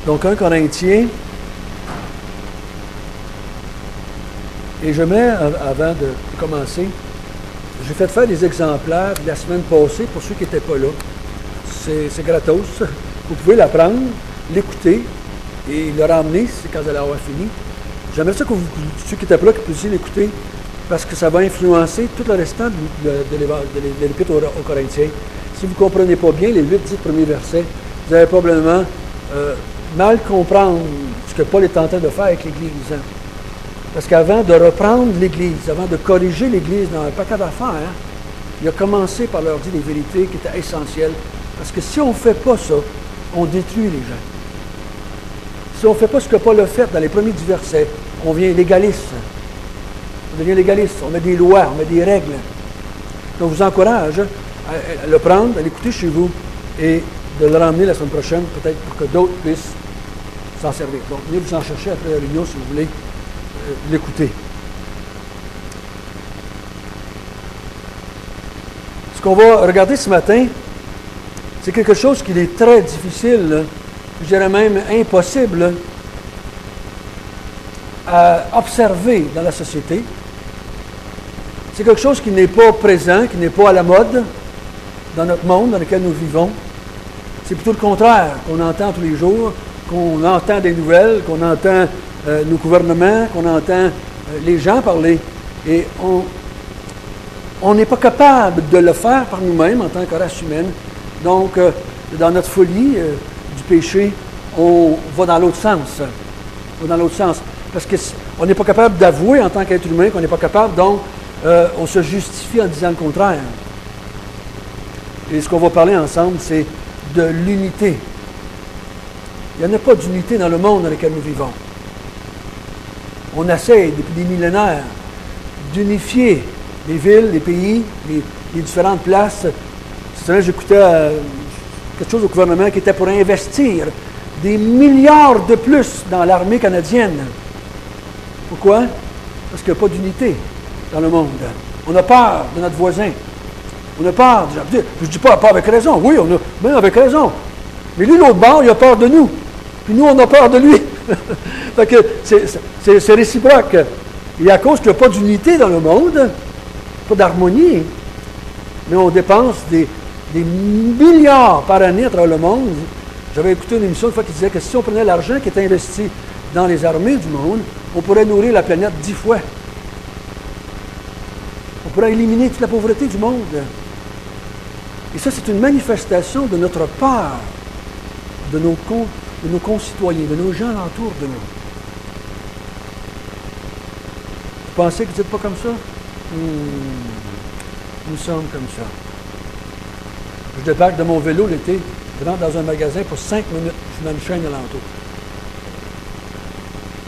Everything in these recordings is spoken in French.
Donc, 1 Corinthiens. Et je mets, avant de commencer, j'ai fait faire des exemplaires la semaine passée pour ceux qui n'étaient pas là. C'est gratos. Vous pouvez la prendre, l'écouter et le ramener quand vous allez avoir fini. J'aimerais ça que ceux qui n'étaient pas là, que vous puissiez l'écouter parce que ça va influencer tout le restant de l'Épître aux Corinthiens. Si vous ne comprenez pas bien les 8-10 premiers versets, vous allez probablement mal comprendre ce que Paul est en train de faire avec l'Église. Parce qu'avant de reprendre l'Église, avant de corriger l'Église dans un paquet d'affaires, il a commencé par leur dire des vérités qui étaient essentielles. Parce que si on ne fait pas ça, on détruit les gens. Si on ne fait pas ce que Paul a fait dans les premiers 10 versets, on devient légaliste. On devient légaliste. On met des lois, on met des règles. Donc, je vous encourage à le prendre, à l'écouter chez vous et de le ramener la semaine prochaine, peut-être pour que d'autres puissent s'en servir. Donc, venez vous en chercher après la réunion si vous voulez l'écouter. Ce qu'on va regarder ce matin, c'est quelque chose qui est très difficile, je dirais même impossible à observer dans la société. C'est quelque chose qui n'est pas présent, qui n'est pas à la mode dans notre monde dans lequel nous vivons. C'est plutôt le contraire qu'on entend tous les jours, qu'on entend des nouvelles, qu'on entend nos gouvernements, qu'on entend les gens parler. Et on n'est pas capable de le faire par nous-mêmes en tant que race humaine. Donc, dans notre folie du péché, on va dans l'autre sens. On va dans l'autre sens. Parce qu'on n'est pas capable d'avouer en tant qu'être humain qu'on n'est pas capable, donc on se justifie en disant le contraire. Et ce qu'on va parler ensemble, c'est de l'unité. Il n'y en a pas d'unité dans le monde dans lequel nous vivons. On essaie depuis des millénaires d'unifier les villes, les pays, les différentes places. Cette semaine, j'écoutais quelque chose au gouvernement qui était pour investir des milliards de plus dans l'armée canadienne. Pourquoi? Parce qu'il n'y a pas d'unité dans le monde. On a peur de notre voisin. On a peur. Je ne dis pas avec raison. Oui, on a même avec raison. Mais lui, l'autre bord, il a peur de nous. Puis nous, on a peur de lui. Fait que c'est réciproque. Et à cause qu'il n'y a pas d'unité dans le monde, pas d'harmonie, mais on dépense des milliards par année à travers le monde. J'avais écouté une émission une fois qui disait que si on prenait l'argent qui est investi dans les armées du monde, on pourrait nourrir la planète 10 fois. On pourrait éliminer toute la pauvreté du monde. Et ça, c'est une manifestation de notre peur de nos concitoyens, de nos gens alentour de nous. Vous pensez que vous n'êtes pas comme ça? Nous sommes comme ça. Je débarque de mon vélo l'été, je rentre dans un magasin pour 5 minutes, je mets une chaîne alentour.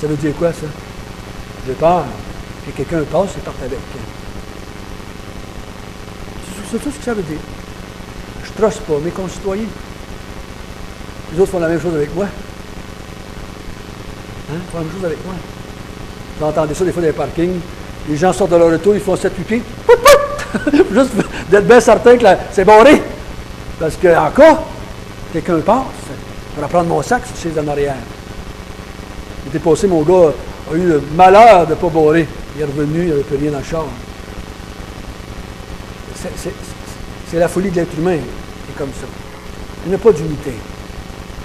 Ça veut dire quoi, ça? J'ai peur que quelqu'un passe et parte avec. C'est tout ce que ça veut dire. Je ne trosse pas mes concitoyens. Les autres font la même chose avec moi. Ils font la même chose avec moi. Vous entendez ça des fois dans les parkings. Les gens sortent de leur auto, ils font 7 pieds. Juste d'être bien certain que c'est barré. Parce que, encore, quelqu'un passe pour prendre mon sac sur ses en arrière. L'été passé, mon gars a eu le malheur de ne pas barrer. Il est revenu, il n'y avait plus rien dans le char. C'est la folie de l'être humain qui est comme ça. Il n'y a pas d'unité.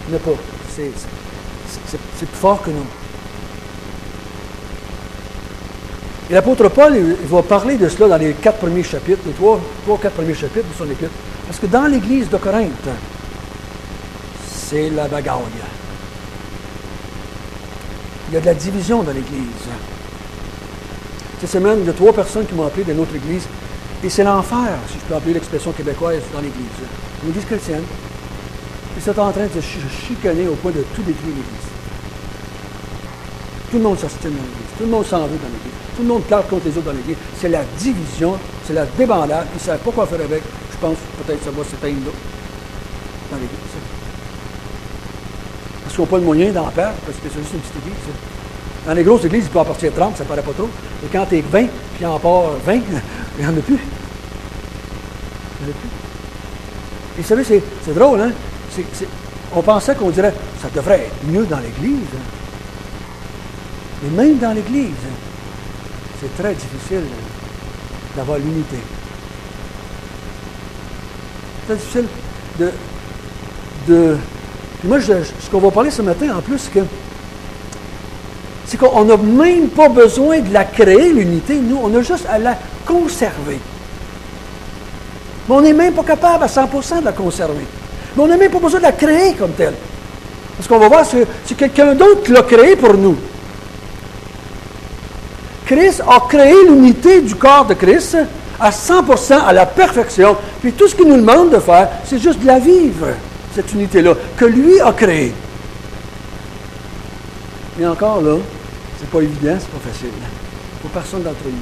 Il n'y en a pas. C'est plus fort que nous. Et l'apôtre Paul, il va parler de cela dans les 4 premiers chapitres, les 3 ou 4 premiers chapitres de son épître. Parce que dans l'église de Corinthe, c'est la bagaille. Il y a de la division dans l'église. Cette semaine, il y a 3 personnes qui m'ont appelé d'une autre église. Et c'est l'enfer, si je peux appeler l'expression québécoise, dans l'église. Une église chrétienne. Ils sont en train de se chicaner au point de tout détruire l'église. Tout le monde s'ostine dans l'église. Tout le monde s'en veut dans l'église. Tout le monde parle contre les autres dans l'église. C'est la division, c'est la débandade. Ils ne savent pas quoi faire avec. Je pense peut-être que ça va s'éteindre là, dans l'église. Parce qu'ils n'ont pas le moyen d'en perdre, parce que c'est juste une petite église. Dans les grosses églises, il peut en partir 30, ça ne paraît pas trop. Et quand tu es 20, puis en part 20, il n'y en a plus. Il n'y en a plus. Et vous savez, c'est drôle, hein? On pensait qu'on dirait, Ça devrait être mieux dans l'Église. Mais même dans l'Église, c'est très difficile d'avoir l'unité. C'est très difficile de... Puis moi, ce qu'on va parler ce matin, en plus, c'est qu'on n'a même pas besoin de la créer, l'unité. Nous, on a juste à la conserver. Mais on n'est même pas capable à 100% de la conserver. Mais on n'a même pas besoin de la créer comme telle. Parce qu'on va voir, c'est quelqu'un d'autre qui l'a créée pour nous. Christ a créé l'unité du corps de Christ à 100%, à la perfection. Puis tout ce qu'il nous demande de faire, c'est juste de la vivre, cette unité-là, que lui a créée. Et encore là, c'est pas évident, c'est pas facile. Pour personne d'entre nous.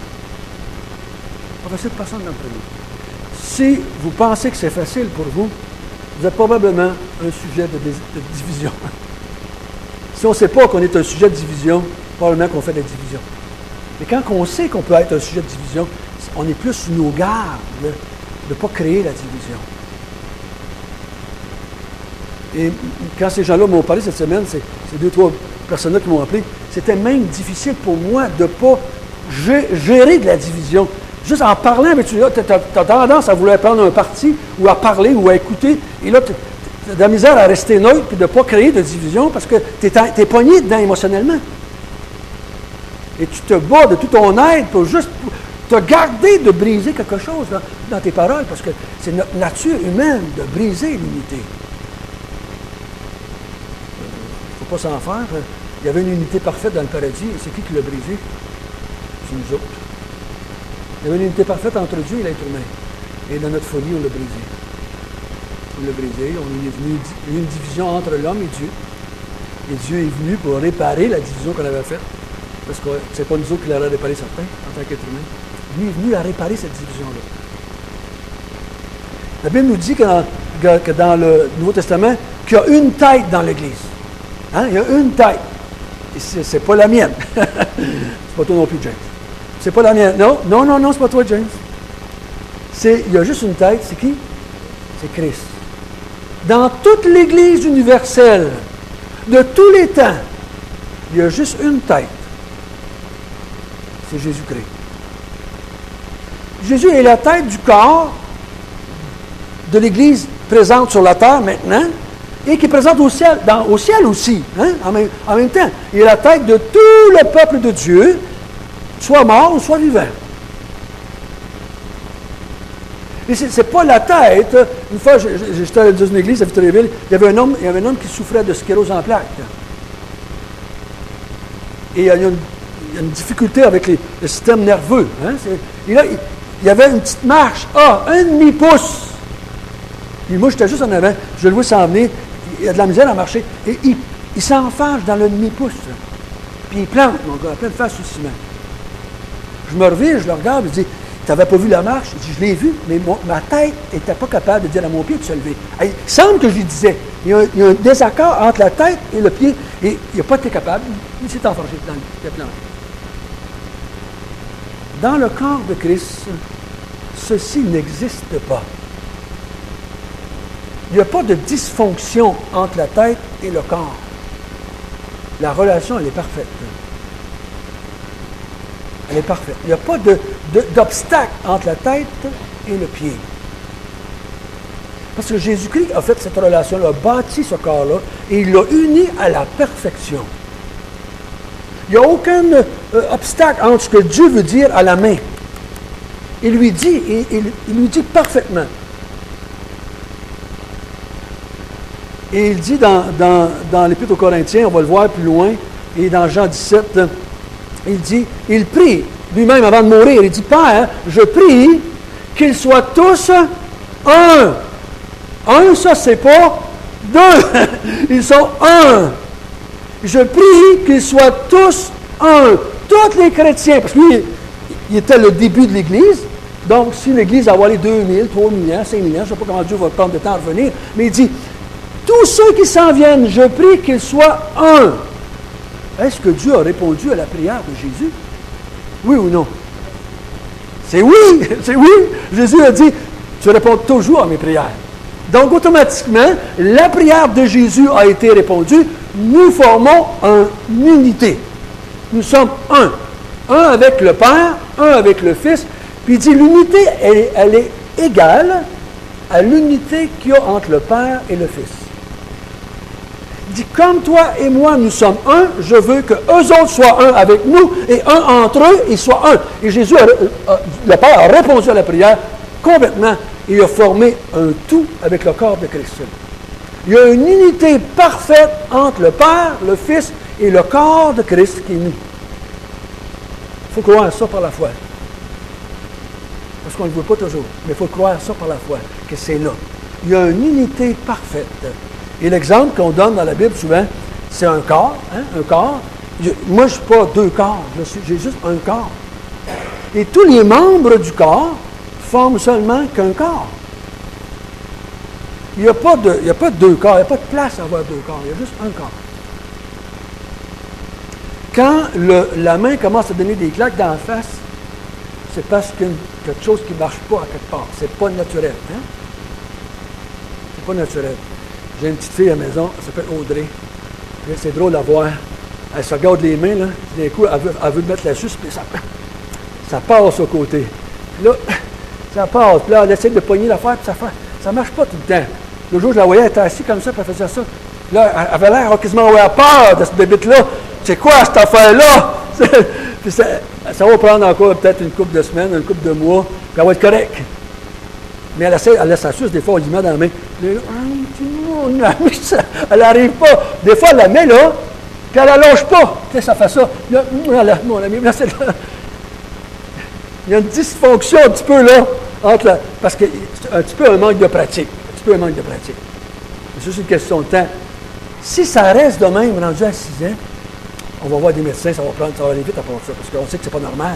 Pas facile pour personne d'entre nous. Si vous pensez que c'est facile pour vous, vous êtes probablement un sujet de division. Si on ne sait pas qu'on est un sujet de division, probablement qu'on fait des divisions. Mais quand on sait qu'on peut être un sujet de division, on est plus sur nos gardes de ne pas créer la division. Et quand ces gens-là m'ont parlé cette semaine, ces 2-3 personnes-là qui m'ont appelé, c'était même difficile pour moi de ne pas gérer de la division. Juste en parlant avec tu as tendance à vouloir prendre un parti ou à parler ou à écouter. Et là, tu as de la misère à rester neutre et de ne pas créer de division parce que tu es pogné dedans émotionnellement. Et tu te bats de tout ton être pour juste te garder de briser quelque chose dans tes paroles parce que c'est notre nature humaine de briser l'unité. Il ne faut pas s'en faire. Il y avait une unité parfaite dans le paradis. Et c'est qui l'a brisé? C'est nous autres. Il y avait une unité parfaite entre Dieu et l'être humain. Et dans notre folie, on l'a brisé. On l'a brisé. Il y a eu une division entre l'homme et Dieu. Et Dieu est venu pour réparer la division qu'on avait faite. Parce que ce n'est pas nous autres qui l'avons réparé certains, en tant qu'être humain. Lui est venu à réparer cette division-là. La Bible nous dit que dans le Nouveau Testament, qu'il y a une tête dans l'Église. Hein? Il y a une tête. Et c'est pas la mienne. C'est pas toi non plus, James. C'est pas la mienne. Non, c'est pas toi, James. Il y a juste une tête. C'est qui? C'est Christ. Dans toute l'Église universelle, de tous les temps, il y a juste une tête. C'est Jésus-Christ. Jésus est la tête du corps de l'Église présente sur la terre maintenant et qui est présente au ciel aussi, hein, en même temps. Il est la tête de tout le peuple de Dieu, soit mort ou soit vivant. Et ce n'est pas la tête. Une fois, j'étais dans une église à Victoriaville, il y avait un homme qui souffrait de sclérose en plaques. Et il y a une difficulté avec le système nerveux. Hein? Et là, il y avait une petite marche. Un demi-pouce. Puis moi, j'étais juste en avant. Je le vois s'en venir. Il a de la misère à marcher. Et il s'enfarge dans le demi-pouce. Puis il plante, mon gars, à pleine face sous le ciment. Je me revire, je le regarde, je dis, tu n'avais pas vu la marche? Je dis, je l'ai vu, mais ma tête n'était pas capable de dire à mon pied de se lever. Il semble que je lui disais, il y a un désaccord entre la tête et le pied, et il n'a pas été capable. Il s'est enfargé dans le plan. Dans le corps de Christ, ceci n'existe pas. Il n'y a pas de dysfonction entre la tête et le corps. La relation, elle est parfaite. Elle est parfaite. Il n'y a pas d'obstacle entre la tête et le pied. Parce que Jésus-Christ a fait cette relation-là, a bâti ce corps-là, et il l'a uni à la perfection. Il n'y a aucun obstacle entre ce que Dieu veut dire à la main. Il lui dit parfaitement. Et il dit dans l'Épître aux Corinthiens, on va le voir plus loin, et dans Jean 17, il prie lui-même avant de mourir. Il dit, Père, je prie qu'ils soient tous un. Un, ça, c'est pas deux. Ils sont un. Je prie qu'ils soient tous un. Tous les chrétiens, parce que lui, il était le début de l'Église. Donc, si l'Église va avoir les 2000, 3000 ans, 5000 ans, je ne sais pas comment Dieu va prendre de temps à revenir, mais il dit, tous ceux qui s'en viennent, je prie qu'ils soient un. Est-ce que Dieu a répondu à la prière de Jésus? Oui ou non? C'est oui, c'est oui. Jésus a dit, tu réponds toujours à mes prières. Donc, automatiquement, la prière de Jésus a été répondue. Nous formons une unité. Nous sommes un. Un avec le Père, un avec le Fils. Puis il dit, l'unité, elle est égale à l'unité qu'il y a entre le Père et le Fils. Il dit, comme toi et moi, nous sommes un, je veux que eux autres soient un avec nous, et un entre eux, ils soient un. Et Jésus, le Père, a répondu à la prière complètement. Il a formé un tout avec le corps de Christ. Il y a une unité parfaite entre le Père, le Fils et le corps de Christ qui est nous. Il faut croire ça par la foi. Parce qu'on ne le voit pas toujours, mais il faut croire ça par la foi, que c'est là. Il y a une unité parfaite. Et l'exemple qu'on donne dans la Bible souvent, c'est un corps. Hein, un corps. Moi, je ne suis pas deux corps, j'ai juste un corps. Et tous les membres du corps forment seulement qu'un corps. Il n'y a pas de deux corps, il n'y a pas de place à avoir deux corps, il y a juste un corps. Quand la main commence à donner des claques dans la face, c'est parce qu'il y a quelque chose qui ne marche pas à quelque part. C'est pas naturel. Hein? C'est pas naturel. J'ai une petite fille à la maison, elle s'appelle Audrey. C'est drôle à voir. Elle se regarde les mains, là. D'un coup, elle veut mettre la suce, puis ça passe au côté. Puis là, ça passe. Puis là, elle essaie de pogner l'affaire, puis ça ne marche pas tout le temps. Le jour, je la voyais, elle était assise comme ça, puis elle faisait ça. Puis là, elle avait l'air quasiment avoir peur de cette bébite-là. C'est quoi cette affaire-là? Puis ça va prendre encore peut-être une couple de semaines, une couple de mois, puis elle va être correcte. Mais elle laisse sa suce, des fois, on lui met dans la main. Elle n'arrive pas. Des fois, elle la met là, puis elle ne la lâche pas. Tu sais, ça fait ça. Là, mon ami, là, il y a une dysfonction un petit peu là, parce que c'est un petit peu un manque de pratique. C'est juste une question de temps. Si ça reste de même, rendu à 6 ans, on va voir des médecins, ça va aller vite à part ça, parce qu'on sait que c'est pas normal.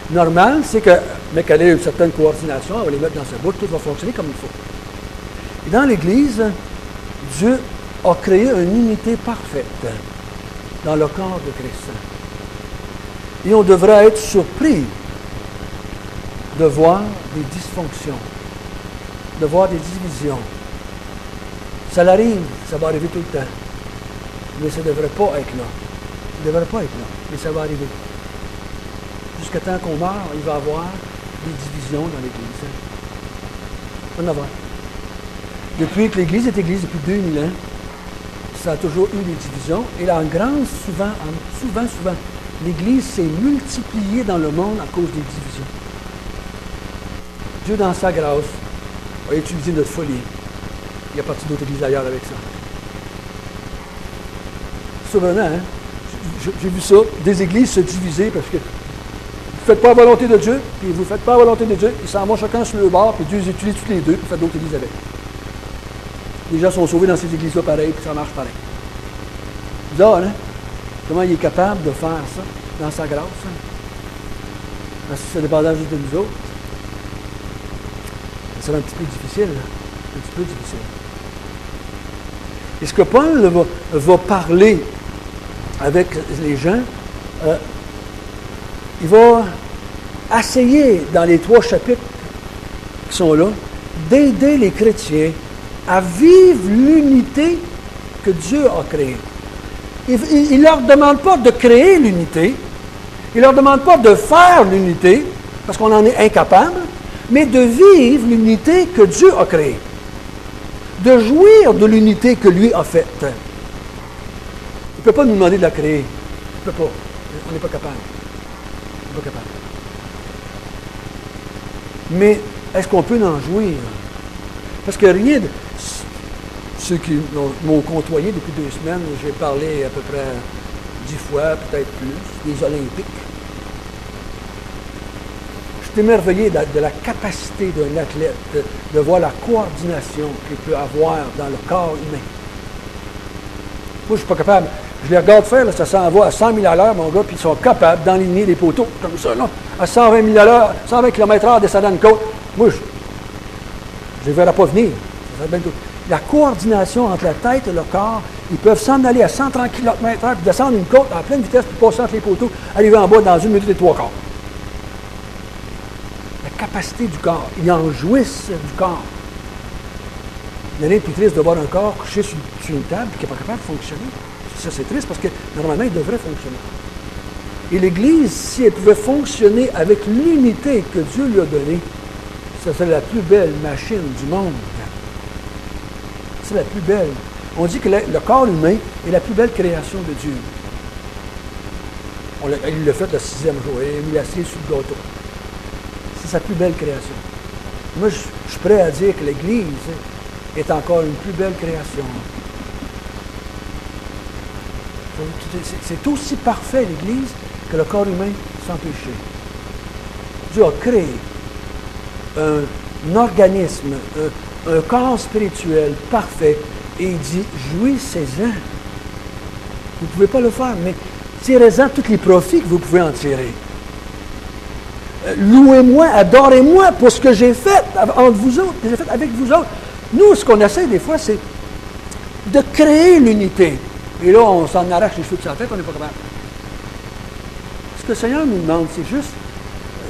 Normal, c'est que, mais qu'elle ait une certaine coordination, on va les mettre dans sa bouche, tout va fonctionner comme il faut. Et dans l'Église, Dieu a créé une unité parfaite dans le corps de Christ. Et on devrait être surpris de voir des dysfonctions, de voir des divisions. Ça l'arrive, ça va arriver tout le temps. Mais ça ne devrait pas être là. Ça ne devrait pas être là, mais ça va arriver. Jusqu'à temps qu'on meurt, il va y avoir des divisions dans l'Église. On en avoir. Depuis que l'Église est Église depuis 2000 ans, ça a toujours eu des divisions. Et là, souvent, l'Église s'est multipliée dans le monde à cause des divisions. Dieu, dans sa grâce, a utilisé notre folie. Il y a parti d'autres églises ailleurs avec ça. Souvent, hein? J'ai vu ça, des églises se diviser parce que vous ne faites pas la volonté de Dieu, puis vous ne faites pas la volonté de Dieu, ils s'en vont chacun sur le bord, puis Dieu les utilise tous les deux, puis fait d'autres églises avec. Les gens sont sauvés dans ces églises-là pareil, puis ça marche pareil. Bizarre, hein? Comment il est capable de faire ça dans sa grâce? Hein? Parce que ça dépendait juste de nous autres. Ça serait un petit peu difficile, hein? Un petit peu difficile. Et ce que Paul va parler avec les gens, il va essayer, dans les 3 chapitres qui sont là, d'aider les chrétiens à vivre l'unité que Dieu a créée. Il ne leur demande pas de créer l'unité, il ne leur demande pas de faire l'unité, parce qu'on en est incapable, mais de vivre l'unité que Dieu a créée. De jouir de l'unité que lui a faite. Il ne peut pas nous demander de la créer. Il ne peut pas. On n'est pas capable. On n'est pas capable. Mais est-ce qu'on peut en jouir? Parce que rien de... Ceux qui m'ont côtoyé depuis 2 semaines, j'ai parlé à peu près 10 fois, peut-être plus, des Olympiques. Je suis émerveillé de la capacité d'un athlète, de voir la coordination qu'il peut avoir dans le corps humain. Moi, je ne suis pas capable. Je les regarde faire, là, ça s'en va à 100 000 à l'heure, mon gars, puis ils sont capables d'enligner les poteaux, comme ça, là, à 120 000 à l'heure, 120 km/h descendant une côte. Moi, je ne les verrai pas venir. La coordination entre la tête et le corps, ils peuvent s'en aller à 130 km/h, puis descendre une côte en pleine vitesse, puis passer entre les poteaux, arriver en bas dans 1 minute et 3 quarts. La capacité du corps, ils en jouissent du corps. Il n'y a rien de plus triste de voir un corps couché sur une table et qui n'est pas capable de fonctionner. Ça, c'est triste parce que normalement, il devrait fonctionner. Et l'Église, si elle pouvait fonctionner avec l'unité que Dieu lui a donnée, ça serait la plus belle machine du monde. C'est la plus belle. On dit que le corps humain est la plus belle création de Dieu. Il l'a fait le 6e jour. Il a mis la cerise sur le gâteau. C'est sa plus belle création. Moi, je suis prêt à dire que l'Église est encore une plus belle création. C'est aussi parfait, l'Église, que le corps humain sans péché. Dieu a créé un organisme, un corps spirituel parfait, et il dit, jouissez-en. Vous ne pouvez pas le faire, mais tirez-en tous les profits que vous pouvez en tirer. Louez-moi, adorez-moi pour ce que j'ai fait entre vous autres, que j'ai fait avec vous autres. Nous, ce qu'on essaie des fois, c'est de créer l'unité. Et là, on s'en arrache les cheveux de sa tête, on n'est pas capable. Ce que le Seigneur nous demande, c'est juste,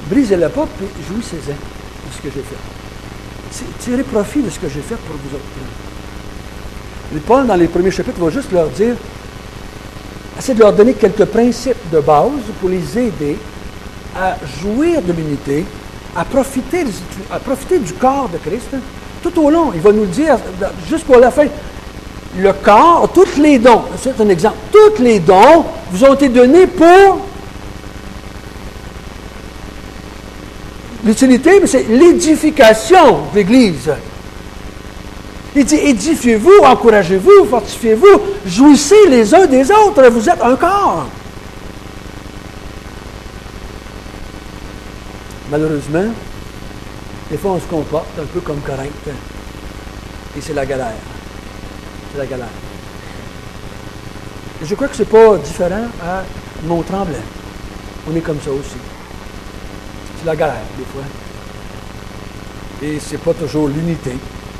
brisez-le pas, puis jouissez-en de ce que j'ai fait. Tirez profit de ce que j'ai fait pour vous autres. Et Paul, dans les premiers chapitres, va juste leur dire, essayer de leur donner quelques principes de base pour les aider à jouir de l'unité, à profiter du corps de Christ. Tout au long, il va nous le dire jusqu'à la fin. Le corps, tous les dons, c'est un exemple, tous les dons vous ont été donnés pour l'utilité, mais c'est l'édification de l'Église. Il dit, édifiez-vous, encouragez-vous, fortifiez-vous, jouissez les uns des autres, vous êtes un corps. Malheureusement, des fois on se comporte un peu comme Corinthe. Et c'est la galère. C'est la galère. Et je crois que ce n'est pas différent à Mont-Tremblant. On est comme ça aussi. C'est la galère, des fois. Et c'est pas toujours l'unité.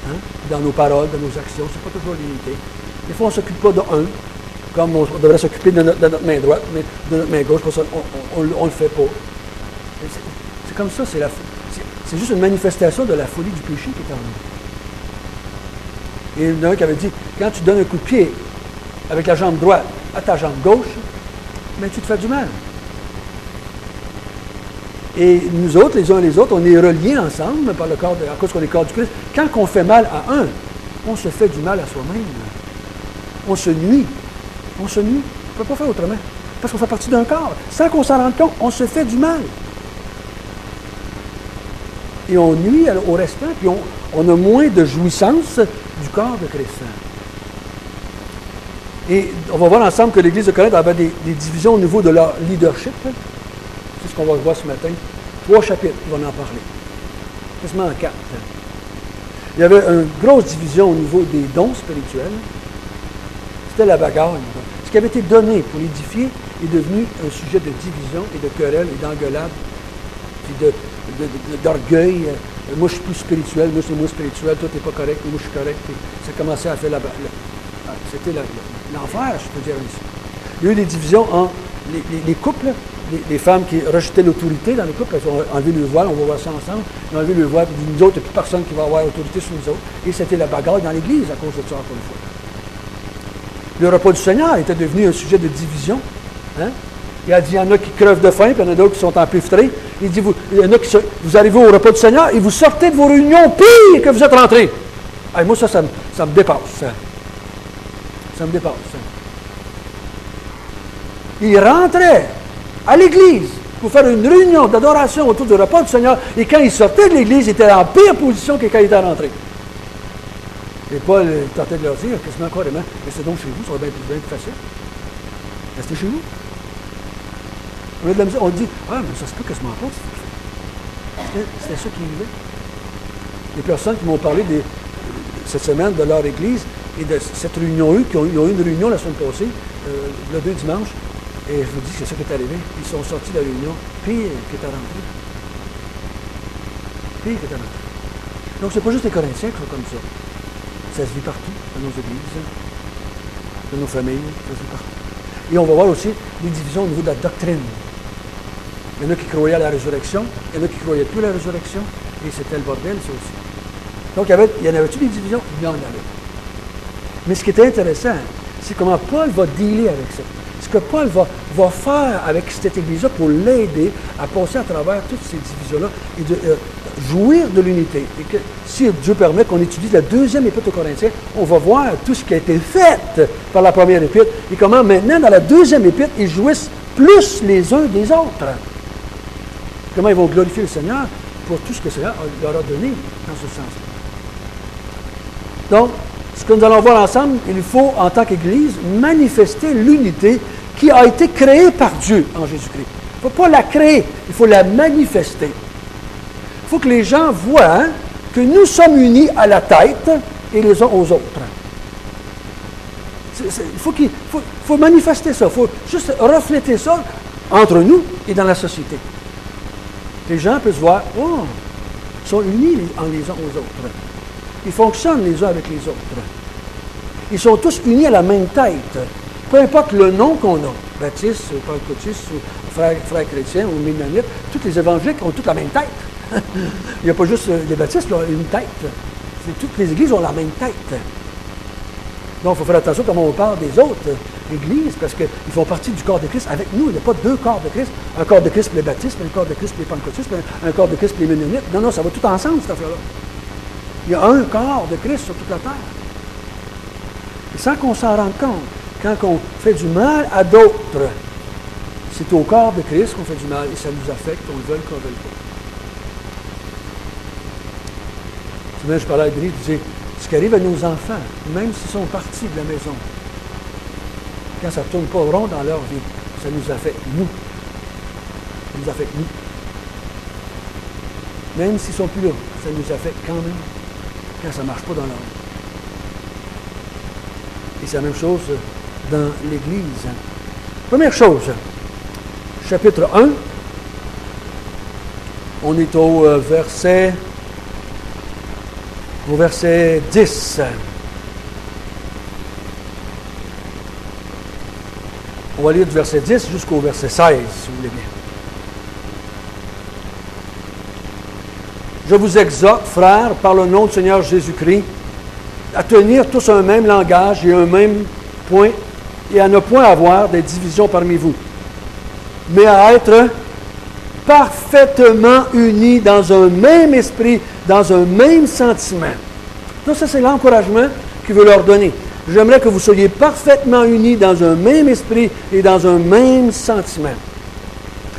Hein? Dans nos paroles, dans nos actions, c'est pas toujours l'unité. Des fois, on ne s'occupe pas d'un, comme on devrait s'occuper de notre main droite, mais de notre main gauche, pour ça, on ne le fait pas. C'est comme ça, c'est juste une manifestation de la folie du péché qui est en nous. Et il y en a un qui avait dit, quand tu donnes un coup de pied avec la jambe droite à ta jambe gauche, mais tu te fais du mal. Et nous autres, les uns et les autres, on est reliés ensemble par le corps, à cause qu'on est corps du Christ. Quand on fait mal à un, on se fait du mal à soi-même. On se nuit. On se nuit. On ne peut pas faire autrement. Parce qu'on fait partie d'un corps. Sans qu'on s'en rende compte, on se fait du mal. Et on nuit au restant, puis on a moins de jouissance du corps de Christ. Et on va voir ensemble que l'Église de Corinthe avait des divisions au niveau de leur leadership. C'est ce qu'on va voir ce matin. 3 chapitres qui vont en parler. Quasiment 4. Il y avait une grosse division au niveau des dons spirituels. C'était la bagarre. Ce qui avait été donné pour l'édifier est devenu un sujet de division et de querelle et d'engueulade, puis d'orgueil. Moi, je suis plus spirituel, moi, c'est moins spirituel, toi, tu n'es pas correct, moi, je suis correct. Et ça commençait à faire c'était l'enfer, je peux dire ici. Il y a eu des divisions entre les couples, les femmes qui rejetaient l'autorité dans les couples, elles ont enlevé le voile, on va voir ça ensemble, ils ont enlevé le voile, puis nous autres, il n'y a plus personne qui va avoir autorité sur nous autres. Et c'était la bagarre dans l'Église à cause de ça, encore une fois. Le repas du Seigneur était devenu un sujet de division. Hein? Il a dit, il y en a qui crevent de faim, puis il y en a d'autres qui sont empêtrés. Il dit, il y en a vous arrivez au repas du Seigneur et vous sortez de vos réunions pire que vous êtes rentrés. Hey, moi, ça me dépasse. Ça me dépasse. Il rentrait à l'Église pour faire une réunion d'adoration autour du repas du Seigneur, et quand il sortait de l'Église, il était en pire position que quand il était rentré. Et Paul tentait de leur dire, quasiment carrément, restez donc chez vous, ça va bien plus facile. Restez chez vous. On a de la misère, on dit, ah, mais ça se peut quasiment pas. C'était ça qui arrivait. Les personnes qui m'ont parlé cette semaine de leur Église et de cette réunion, ils ont eu une réunion la semaine passée, le 2 dimanche, et je vous dis que c'est ça qui est arrivé. Ils sont sortis de la réunion, pire qu'étaient rentrés. Pire qu'étaient rentrés. Donc, c'est pas juste les Corinthiens qui sont comme ça. Ça se vit partout, dans nos églises, dans nos familles, ça se vit partout. Et on va voir aussi les divisions au niveau de la doctrine. Il y en a qui croyaient à la résurrection, il y en a qui ne croyaient plus à la résurrection, et c'était le bordel, ça aussi. Donc, il y en avait-tu des divisions? Il y en avait. Mais ce qui est intéressant, c'est comment Paul va dealer avec ça. Ce que Paul va faire avec cette Église-là pour l'aider à passer à travers toutes ces divisions-là et de jouir de l'unité. Et que, si Dieu permet qu'on étudie la deuxième épître aux Corinthiens, on va voir tout ce qui a été fait par la première épître et comment maintenant, dans la deuxième épître, ils jouissent plus les uns des autres. Comment ils vont glorifier le Seigneur pour tout ce que le Seigneur leur a donné dans ce sens. Donc, ce que nous allons voir ensemble, il faut, en tant qu'Église, manifester l'unité qui a été créée par Dieu en Jésus-Christ. Il ne faut pas la créer, il faut la manifester. Il faut que les gens voient que nous sommes unis à la tête et les uns aux autres. Il faut manifester ça, il faut juste refléter ça entre nous et dans la société. Les gens peuvent voir, oh, ils sont unis les uns aux autres. Ils fonctionnent les uns avec les autres. Ils sont tous unis à la même tête. Peu importe le nom qu'on a, baptiste, pentecôtiste, frère chrétien ou ménonite, tous les évangéliques ont toutes la même tête. Il n'y a pas juste les baptistes qui ont une tête. Toutes les églises ont la même tête. Donc, il faut faire attention comment on parle des autres églises, parce qu'ils font partie du corps de Christ avec nous. Il n'y a pas deux corps de Christ. Un corps de Christ pour les baptistes, un corps de Christ pour les pentecôtistes, un corps de Christ pour les ménonites. Non, ça va tout ensemble, cette affaire-là. Il y a un corps de Christ sur toute la terre. Et sans qu'on s'en rende compte, quand on fait du mal à d'autres, c'est au corps de Christ qu'on fait du mal et ça nous affecte, qu'on le veuille, qu'on ne le veuille pas. Souvent, je parlais à Denis, je disais, ce qui arrive à nos enfants, même s'ils sont partis de la maison, quand ça ne tourne pas rond dans leur vie, ça nous affecte, nous. Ça nous affecte, nous. Même s'ils ne sont plus là, ça nous affecte quand même, quand ça ne marche pas dans leur vie. Et c'est la même chose dans l'Église. Première chose, chapitre 1, on est au verset 10. On va lire du verset 10 jusqu'au verset 16, si vous voulez bien. Je vous exhorte, frères, par le nom du Seigneur Jésus-Christ, à tenir tous un même langage et un même point, et à ne point avoir des divisions parmi vous, mais à être parfaitement unis dans un même esprit, dans un même sentiment. Donc ça, c'est l'encouragement qu'il veut leur donner. J'aimerais que vous soyez parfaitement unis dans un même esprit et dans un même sentiment.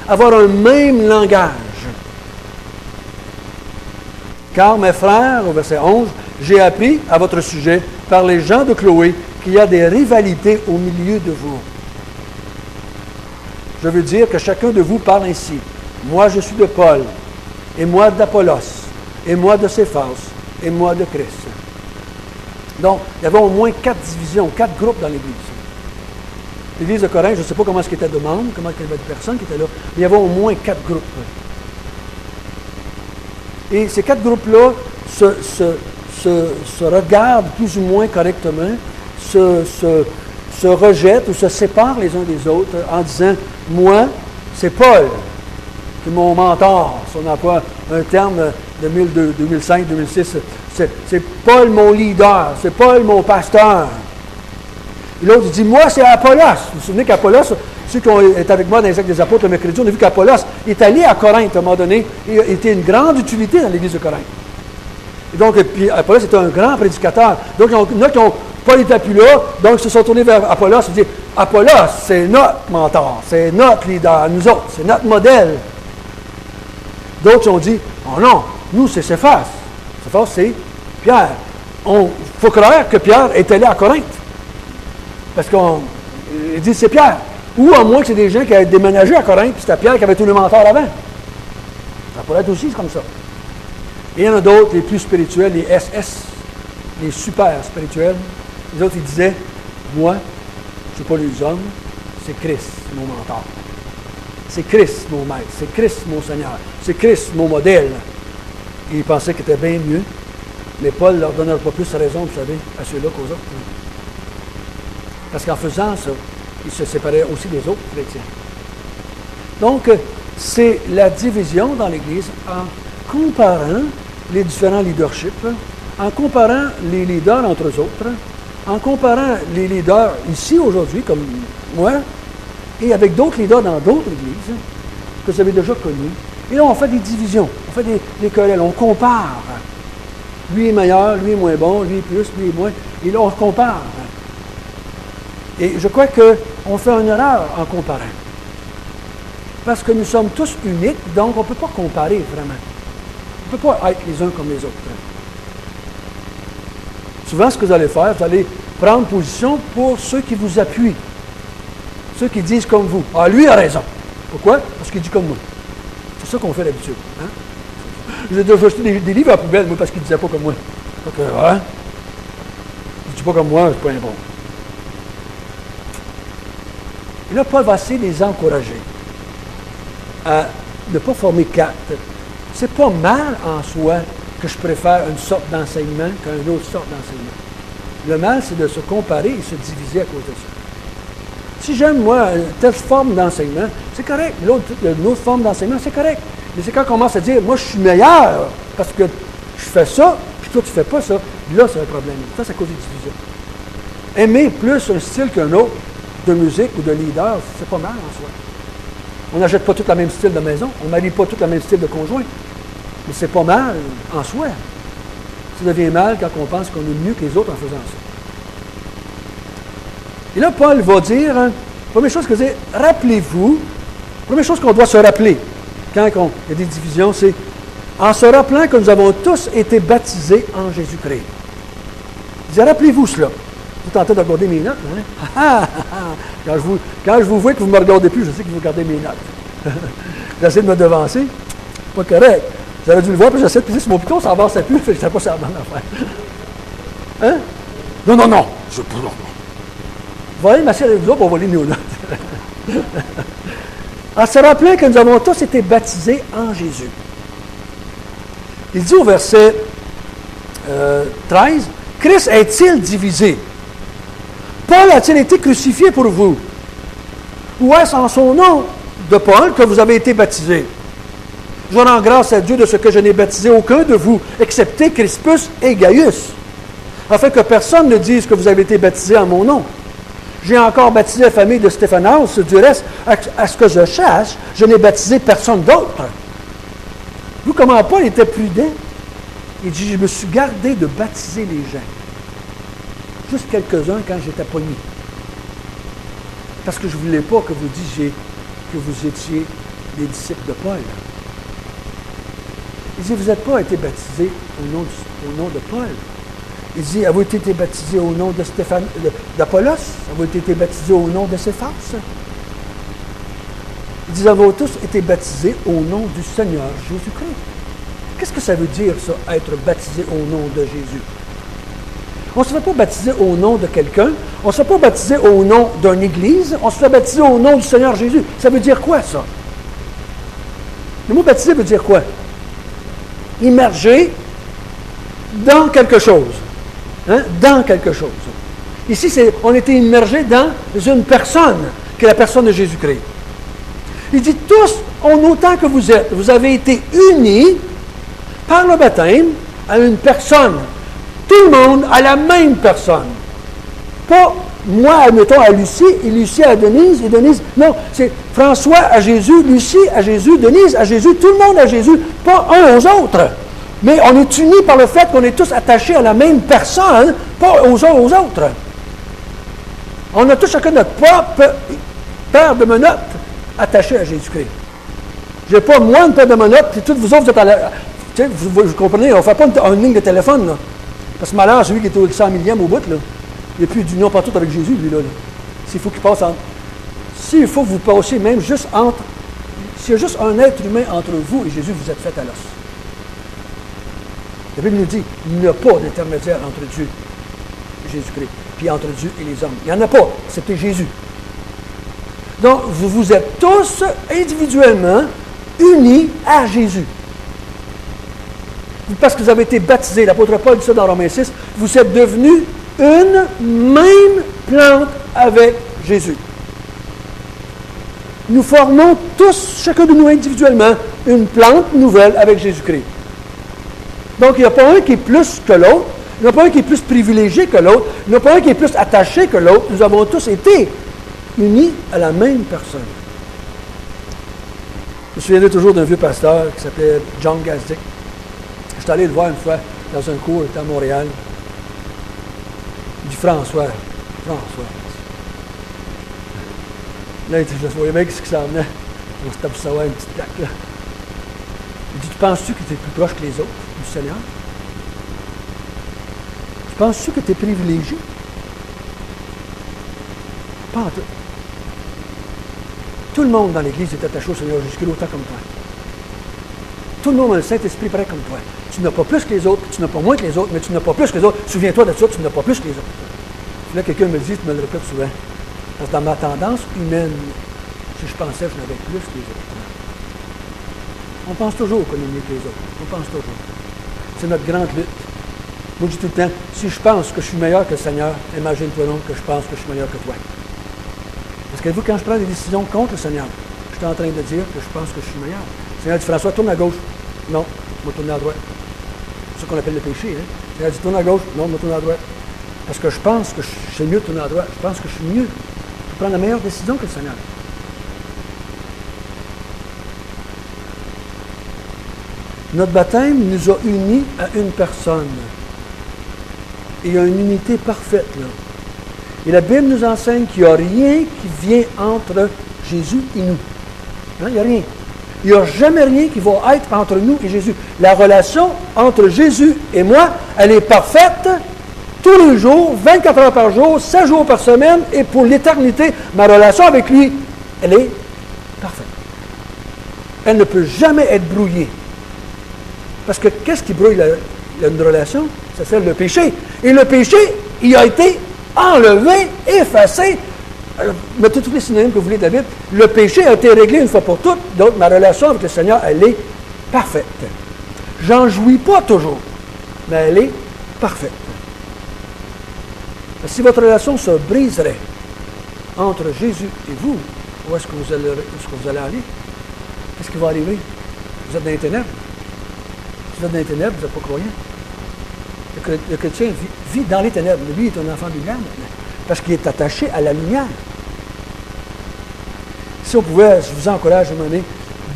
Avoir un même langage. Car, mes frères, au verset 11, j'ai appris à votre sujet, par les gens de Chloé, qu'il y a des rivalités au milieu de vous. Je veux dire que chacun de vous parle ainsi. Moi, je suis de Paul, et moi d'Apollos, et moi de Céphas, et moi de Christ. Donc, il y avait au moins 4 divisions, 4 groupes dans l'Église. L'Église de Corinthe, je ne sais pas comment est-ce qu'il était de membres, comment il y avait de personnes qui étaient là, mais il y avait au moins 4 groupes. Et ces 4 groupes-là se regardent plus ou moins correctement, se rejettent ou se séparent les uns des autres en disant « Moi, c'est Paul qui est mon mentor ». Si on emploie un terme de 2005, 2006, c'est Paul mon leader, c'est Paul mon pasteur. Et l'autre dit « Moi, c'est Apollos ». Vous vous souvenez qu'Apollos, ceux qui été avec moi dans les actes des apôtres le mercredi, on a vu qu'Apollos est allé à Corinthe à un moment donné et était une grande utilité dans l'église de Corinthe. Et donc, puis Apollos était un grand prédicateur. Donc, il y en a qui ont Paul n'était plus là, donc ils se sont tournés vers Apollos et disent « Apollos, c'est notre mentor, c'est notre leader, nous autres, c'est notre modèle. » D'autres ont dit « Oh non, nous, c'est Céphas. Céphas, c'est Pierre. Il faut croire que Pierre est allé à Corinthe. Parce qu'on dit c'est Pierre. Ou à moins que c'est des gens qui avaient déménagé à Corinthe, puis c'était Pierre qui avait tous les mentors avant. Ça pourrait être aussi comme ça. Et il y en a d'autres, les plus spirituels, les SS, les super spirituels. Les autres, ils disaient, moi, je ne suis pas les hommes, c'est Christ, mon mentor. C'est Christ, mon maître. C'est Christ, mon Seigneur. C'est Christ, mon modèle. Et ils pensaient qu'ils étaient bien mieux. Mais Paul ne leur donnera pas plus raison, vous savez, à ceux-là qu'aux autres. Parce qu'en faisant ça, ils se séparaient aussi des autres chrétiens. Donc, c'est la division dans l'Église en comparant les différents leaderships en comparant les leaders entre eux autres, en comparant les leaders ici aujourd'hui, comme moi, et avec d'autres leaders dans d'autres églises que vous avez déjà connus. Et là, on fait des divisions, on fait des querelles, on compare. Lui est meilleur, lui est moins bon, lui est plus, lui est moins. Et là, on compare. Et je crois qu'on fait une erreur en comparant. Parce que nous sommes tous uniques, donc on ne peut pas comparer vraiment. On ne peut pas être les uns comme les autres. Souvent, ce que vous allez faire, vous allez prendre position pour ceux qui vous appuient. Ceux qui disent comme vous. Ah, lui a raison. Pourquoi? Parce qu'il dit comme moi. C'est ça qu'on fait d'habitude. Hein? J'ai déjà jeté des livres à la poubelle, moi, parce qu'il ne disait pas comme moi. Donc, hein? Il ne dit pas comme moi, c'est pas un bon. Et là, Paul va essayer de les encourager à ne pas former quatre. C'est pas mal en soi que je préfère une sorte d'enseignement qu'une autre sorte d'enseignement. Le mal, c'est de se comparer et se diviser à cause de ça. Si j'aime, moi, telle forme d'enseignement, c'est correct. Une autre forme d'enseignement, c'est correct. Mais c'est quand on commence à dire, moi, je suis meilleur parce que je fais ça, puis toi, tu ne fais pas ça. Là, c'est un problème. Ça, c'est à cause des divisions. Aimer plus un style qu'un autre de musique ou de leader, c'est pas mal en soi. On n'achète pas tout le même style de maison, on ne marie pas tout le même style de conjoint. Mais c'est pas mal en soi. Ça devient mal quand on pense qu'on est mieux que les autres en faisant ça. Et là, Paul va dire, première chose que je dis, rappelez-vous, première chose qu'on doit se rappeler quand il y a des divisions, c'est en se rappelant que nous avons tous été baptisés en Jésus-Christ. Il dit, rappelez-vous cela. Vous tentez de regarder mes notes, hein? Quand je vous vois que vous ne me regardez plus, je sais que vous regardez mes notes. J'essaie de me devancer. Pas correct. J'avais dû le voir, puis j'essaie de pisser sur mon piton, ça avançait plus, je ne sais pas si c'est la bonne affaire. Hein? Non. Je peux pas. Vous voyez, ma sœur et vous autres, on va lire nos notes. En se rappelant que nous avons tous été baptisés en Jésus. Il dit au verset 13, Christ est-il divisé? Paul a-t-il été crucifié pour vous? Ou est-ce en son nom de Paul que vous avez été baptisés? Je rends grâce à Dieu de ce que je n'ai baptisé aucun de vous, excepté Crispus et Gaius, afin que personne ne dise que vous avez été baptisés en mon nom. J'ai encore baptisé la famille de Stéphanas, du reste, à ce que je sache, je n'ai baptisé personne d'autre. Vous, comment Paul était prudent? Il dit, je me suis gardé de baptiser les gens. Juste quelques-uns quand j'étais pogné. Parce que je ne voulais pas que vous disiez que vous étiez des disciples de Paul. Il dit, vous n'êtes pas été baptisés au nom de Paul. Il dit, avez-vous été baptisés au nom d'Apollos? Avez-vous été baptisés au nom de Céphas? Il dit, avez-vous tous été baptisés au nom du Seigneur Jésus-Christ? Qu'est-ce que ça veut dire, ça, être baptisé au nom de Jésus? On ne se fait pas baptiser au nom de quelqu'un. On ne se fait pas baptiser au nom d'une église. On se fait baptiser au nom du Seigneur Jésus. Ça veut dire quoi, ça? Le mot baptiser veut dire quoi? Immerger dans quelque chose. Hein? Dans quelque chose. Ici, on était immergé dans une personne, qui est la personne de Jésus-Christ. Il dit, tous, en autant que vous êtes, vous avez été unis par le baptême à une personne. Tout le monde à la même personne. Pas moi, admettons, à Lucie, et Lucie à Denise, et Denise. Non, c'est François à Jésus, Lucie à Jésus, Denise à Jésus, tout le monde à Jésus, pas un aux autres. Mais on est unis par le fait qu'on est tous attachés à la même personne, pas aux uns aux autres. On a tous chacun notre propre paire de menottes attachées à Jésus-Christ. Je n'ai pas moi une paire de menottes, puis tous vous autres, vous êtes à la... Tu sais, vous comprenez, on ne fait pas une ligne de téléphone, là. Parce que malheur, celui qui est au 100 millième au bout, là, il n'y a plus d'union partout avec Jésus, lui, là. S'il faut qu'il passe entre... S'il faut que vous passiez même juste entre... S'il y a juste un être humain entre vous et Jésus, vous êtes fait à l'os. La Bible nous dit, il n'y a pas d'intermédiaire entre Dieu et Jésus-Christ, puis entre Dieu et les hommes. Il n'y en a pas, c'était Jésus. Donc, vous êtes tous individuellement unis à Jésus. Parce que vous avez été baptisés, l'apôtre Paul dit ça dans Romains 6, vous êtes devenus une même plante avec Jésus. Nous formons tous, chacun de nous individuellement, une plante nouvelle avec Jésus-Christ. Donc, il n'y a pas un qui est plus que l'autre, Il n'y en a pas un qui est plus privilégié que l'autre. Il n'y en a pas un qui est plus attaché que l'autre. Nous avons tous été unis à la même personne. Je me souviendrai toujours d'un vieux pasteur qui s'appelait John Gazdick. Je suis allé le voir une fois dans un cours, il était à Montréal. Il dit François. Là, je le voyais bien ce qui s'en venait. On se tape ça, une petite claque là. Il dit, tu penses-tu que tu es plus proche que les autres du Seigneur? Tu penses-tu que tu es privilégié? Pas en tout. Tout le monde dans l'Église est attaché au Seigneur Jésus-Christ autant comme toi. Tout le monde a le Saint-Esprit près comme toi. Tu n'as pas plus que les autres, tu n'as pas moins que les autres, mais tu n'as pas plus que les autres. Souviens-toi de ça, tu n'as pas plus que les autres. Là, quelqu'un me dit, tu me le répètes souvent. Parce que dans ma tendance humaine, si je pensais que je n'avais plus que les autres. On pense toujours qu'on est mieux que les autres. On pense toujours. C'est notre grande lutte. Moi, je dis tout le temps, si je pense que je suis meilleur que le Seigneur, imagine-toi donc que je pense que je suis meilleur que toi. Parce que vous, quand je prends des décisions contre le Seigneur, je suis en train de dire que je pense que je suis meilleur. Le Seigneur dit, François, tourne à gauche. Non, je vais tourner à droite. C'est ce qu'on appelle le péché. Hein? Le Seigneur dit, tourne à gauche. Non, je vais tourner à droite. Parce que je pense que c'est mieux de tourner à droite. Je pense que je suis mieux. Je prends la meilleure décision que le Seigneur. Notre baptême nous a unis à une personne. Et il y a une unité parfaite là. Et la Bible nous enseigne qu'il n'y a rien qui vient entre Jésus et nous. Hein? Il n'y a rien. Il n'y a jamais rien qui va être entre nous et Jésus. La relation entre Jésus et moi, elle est parfaite tous les jours, 24 heures par jour, 7 jours par semaine, et pour l'éternité, ma relation avec lui, elle est parfaite. Elle ne peut jamais être brouillée. Parce que qu'est-ce qui brouille une relation? Ça s'appelle le péché. Et le péché, il a été enlevé, effacé. Mettez tous les synonymes que vous voulez de la Bible. Le péché a été réglé une fois pour toutes. Donc, ma relation avec le Seigneur, elle est parfaite. J'en jouis pas toujours, mais elle est parfaite. Si votre relation se briserait entre Jésus et vous, où est-ce que vous allez aller? Qu'est-ce qui va arriver? Vous êtes dans les ténèbres. Si vous êtes dans les ténèbres, vous n'êtes pas croyant. Le chrétien vit dans les ténèbres. Lui, il est un enfant de lumière maintenant, parce qu'il est attaché à la lumière. Si on pouvait, je vous encourage à un moment donné,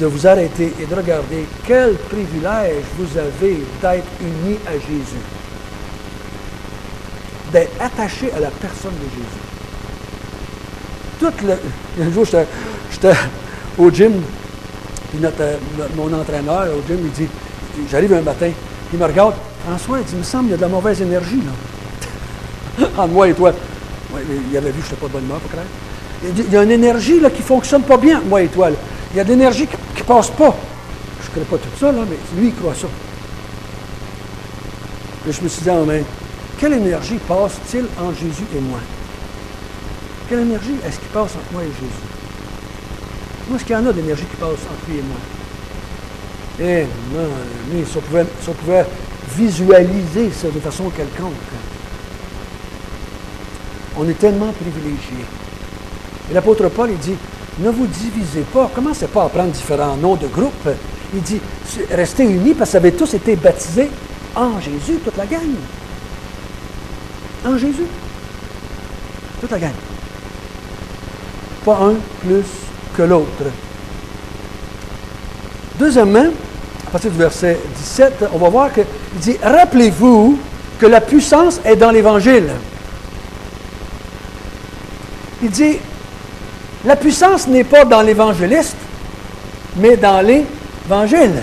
de vous arrêter et de regarder quel privilège vous avez d'être unis à Jésus. D'être attaché à la personne de Jésus. Un jour, j'étais au gym, puis mon entraîneur au gym, il dit, j'arrive un matin, il me regarde, François, il dit, il me semble qu'il y a de la mauvaise énergie, là. Entre moi et toi. Ouais, il avait vu que je n'étais pas de bonne humeur, pas clair. Il y a une énergie là, qui ne fonctionne pas bien, moi et toi. Là. Il y a de l'énergie qui ne passe pas. Je ne connais pas tout ça, là, mais lui, il croit ça. Et je me suis dit en main, quelle énergie passe-t-il entre Jésus et moi? Quelle énergie est-ce qui passe entre moi et Jésus? Moi, est-ce qu'il y en a d'énergie qui passe entre lui et moi? Eh non, mais si on pouvait visualiser ça de façon quelconque. On est tellement privilégiés. Et l'apôtre Paul, il dit, ne vous divisez pas. Commencez pas à prendre différents noms de groupes. Il dit, restez unis parce que vous avez tous été baptisés en Jésus, toute la gang. En Jésus. Toute la gang. Pas un plus que l'autre. Deuxièmement, à partir du verset 17, on va voir qu'il dit, rappelez-vous que la puissance est dans l'Évangile. Il dit, la puissance n'est pas dans l'évangéliste, mais dans l'Évangile.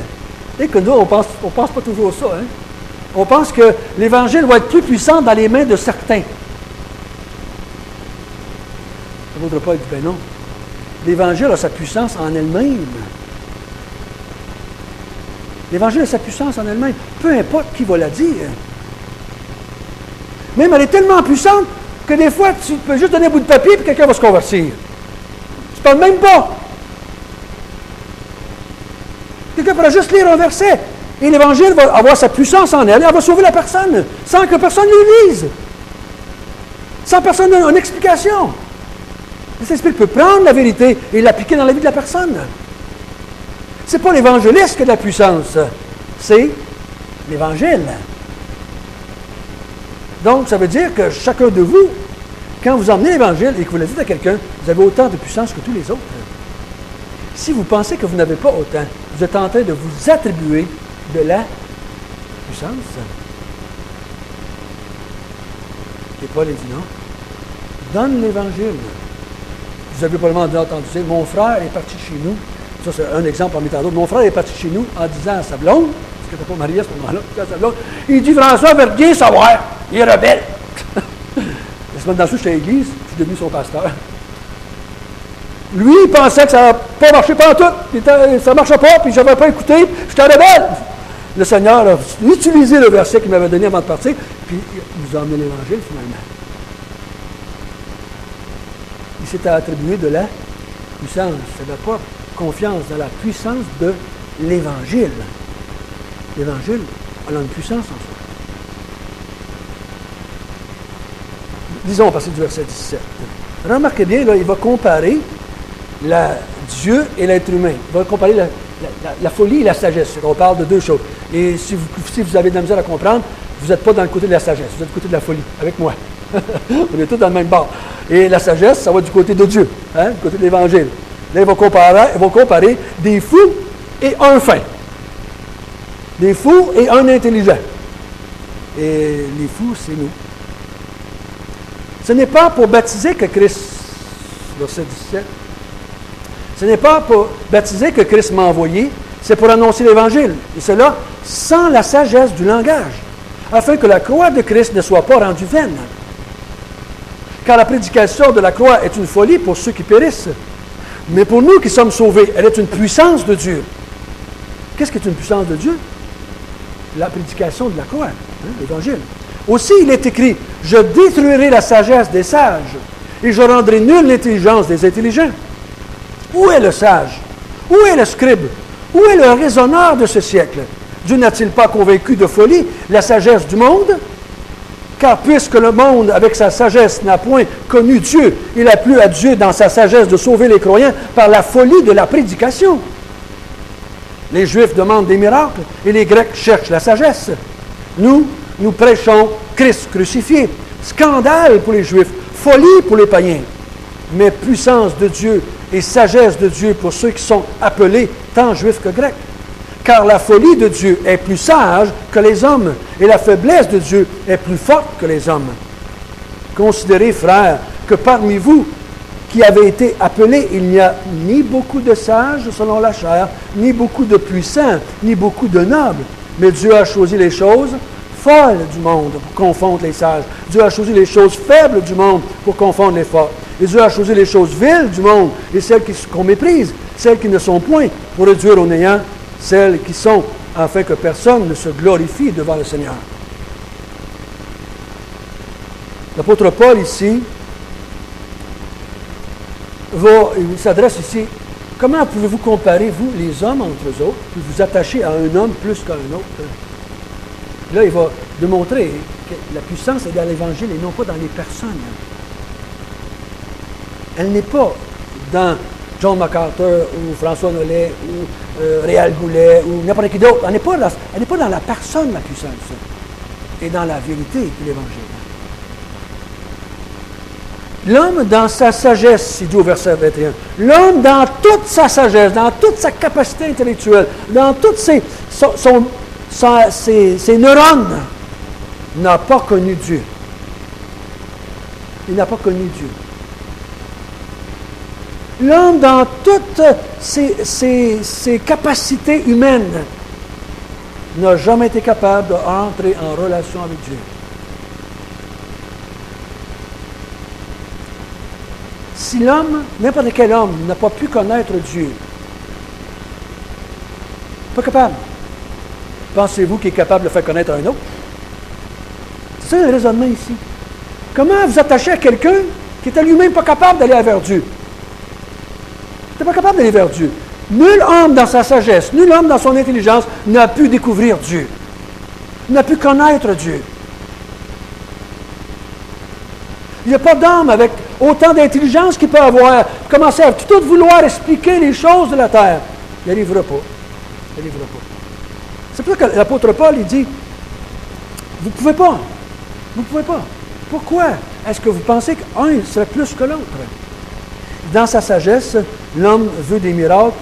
Et que nous, on pense pas toujours ça. Hein? On pense que l'Évangile va être plus puissant dans les mains de certains. L'autre Paul dit, ben non. L'Évangile a sa puissance en elle-même. L'Évangile a sa puissance en elle-même. Peu importe qui va la dire. Même elle est tellement puissante que des fois, tu peux juste donner un bout de papier et quelqu'un va se convertir. Tu ne parles même pas. Quelqu'un pourra juste lire un verset. Et l'Évangile va avoir sa puissance en elle. Elle va sauver la personne sans que personne le lise. Sans personne ait une explication. Le Saint-Esprit peut prendre la vérité et l'appliquer dans la vie de la personne. Ce n'est pas l'évangéliste qui a de la puissance. C'est l'Évangile. Donc, ça veut dire que chacun de vous, quand vous emmenez l'Évangile et que vous le dites à quelqu'un, vous avez autant de puissance que tous les autres. Si vous pensez que vous n'avez pas autant, vous êtes en train de vous attribuer de la puissance. Et Paul dit non. Donne l'Évangile. Vous avez probablement déjà entendu dire, mon frère est parti chez nous. Ça, c'est un exemple parmi tant d'autres. Mon frère est parti chez nous en disant à sa blonde, parce qu'il n'était pas marié à ce moment-là, à sa blonde, il dit, François veut bien savoir, il est rebelle. La semaine d'ensuite, j'étais à l'église, je suis devenu son pasteur. Lui, il pensait que ça n'a pas marché partout, ça ne marchait pas, puis je n'avais pas écouté, j'étais rebelle. Le Seigneur a utilisé le verset qu'il m'avait donné avant de partir, puis il nous a emmené l'Évangile finalement. Il s'était attribué de la puissance. Il n'avait pas confiance dans la puissance de l'Évangile. L'Évangile, elle a une puissance en soi. Disons à partir du verset 17. Remarquez bien, là, il va comparer Dieu et l'être humain. Il va comparer la folie et la sagesse. On parle de deux choses. Et si vous avez de la misère à comprendre, vous n'êtes pas dans le côté de la sagesse, vous êtes du côté de la folie, avec moi. On est tous dans le même bord. Et la sagesse, ça va du côté de Dieu, du côté de l'Évangile. Là, il va comparer des fous et un fin. Des fous et un intelligent. Et les fous, c'est nous. Ce n'est pas pour baptiser que Christ, verset 17, ce n'est pas pour baptiser que Christ m'a envoyé, c'est pour annoncer l'Évangile. Et cela sans la sagesse du langage, afin que la croix de Christ ne soit pas rendue vaine. Car la prédication de la croix est une folie pour ceux qui périssent. Mais pour nous qui sommes sauvés, elle est une puissance de Dieu. Qu'est-ce qui est une puissance de Dieu? La prédication de la croix, l'Évangile. Aussi, il est écrit, « Je détruirai la sagesse des sages, et je rendrai nulle l'intelligence des intelligents. » Où est le sage? Où est le scribe? Où est le raisonneur de ce siècle? Dieu n'a-t-il pas convaincu de folie la sagesse du monde? Car puisque le monde, avec sa sagesse, n'a point connu Dieu, il a plu à Dieu dans sa sagesse de sauver les croyants par la folie de la prédication. Les Juifs demandent des miracles et les Grecs cherchent la sagesse. Nous prêchons Christ crucifié. Scandale pour les Juifs, folie pour les païens, mais puissance de Dieu et sagesse de Dieu pour ceux qui sont appelés tant Juifs que Grecs. Car la folie de Dieu est plus sage que les hommes, et la faiblesse de Dieu est plus forte que les hommes. Considérez, frères, que parmi vous qui avez été appelés, il n'y a ni beaucoup de sages selon la chair, ni beaucoup de puissants, ni beaucoup de nobles, mais Dieu a choisi les choses folles du monde pour confondre les sages. Dieu a choisi les choses faibles du monde pour confondre les forts. Et Dieu a choisi les choses viles du monde et celles qu'on méprise, celles qui ne sont point, pour réduire au néant celles qui sont, afin que personne ne se glorifie devant le Seigneur. L'apôtre Paul, ici, il s'adresse ici, comment pouvez-vous comparer, vous, les hommes entre eux autres, puis vous attacher à un homme plus qu'à un autre? Là, il va démontrer que la puissance est dans l'Évangile et non pas dans les personnes. Elle n'est pas dans John MacArthur ou François Nollet ou Réal Goulet ou n'importe qui d'autre. Elle n'est pas dans la personne, la puissance, et dans la vérité de l'Évangile. L'homme dans sa sagesse, il dit au verset 21, l'homme dans toute sa sagesse, dans toute sa capacité intellectuelle, dans toutes ses neurones, n'a pas connu Dieu. Il n'a pas connu Dieu. L'homme, dans toutes ses capacités humaines, n'a jamais été capable d'entrer en relation avec Dieu. Si l'homme, n'importe quel homme, n'a pas pu connaître Dieu, pas capable, pensez-vous qu'il est capable de faire connaître un autre? C'est ça le raisonnement ici. Comment vous attachez à quelqu'un qui était lui-même pas capable d'aller vers Dieu? Il n'était pas capable d'aller vers Dieu. Nul homme dans sa sagesse, nul homme dans son intelligence n'a pu découvrir Dieu, n'a pu connaître Dieu. Il n'y a pas d'homme avec autant d'intelligence qu'il peut avoir, commencer à tout vouloir expliquer les choses de la terre. Il n'y arrivera pas. Il n'y arrivera pas. C'est pour ça que l'apôtre Paul, il dit, vous ne pouvez pas. Vous ne pouvez pas. Pourquoi est-ce que vous pensez qu'un serait plus que l'autre? Dans sa sagesse, l'homme veut des miracles,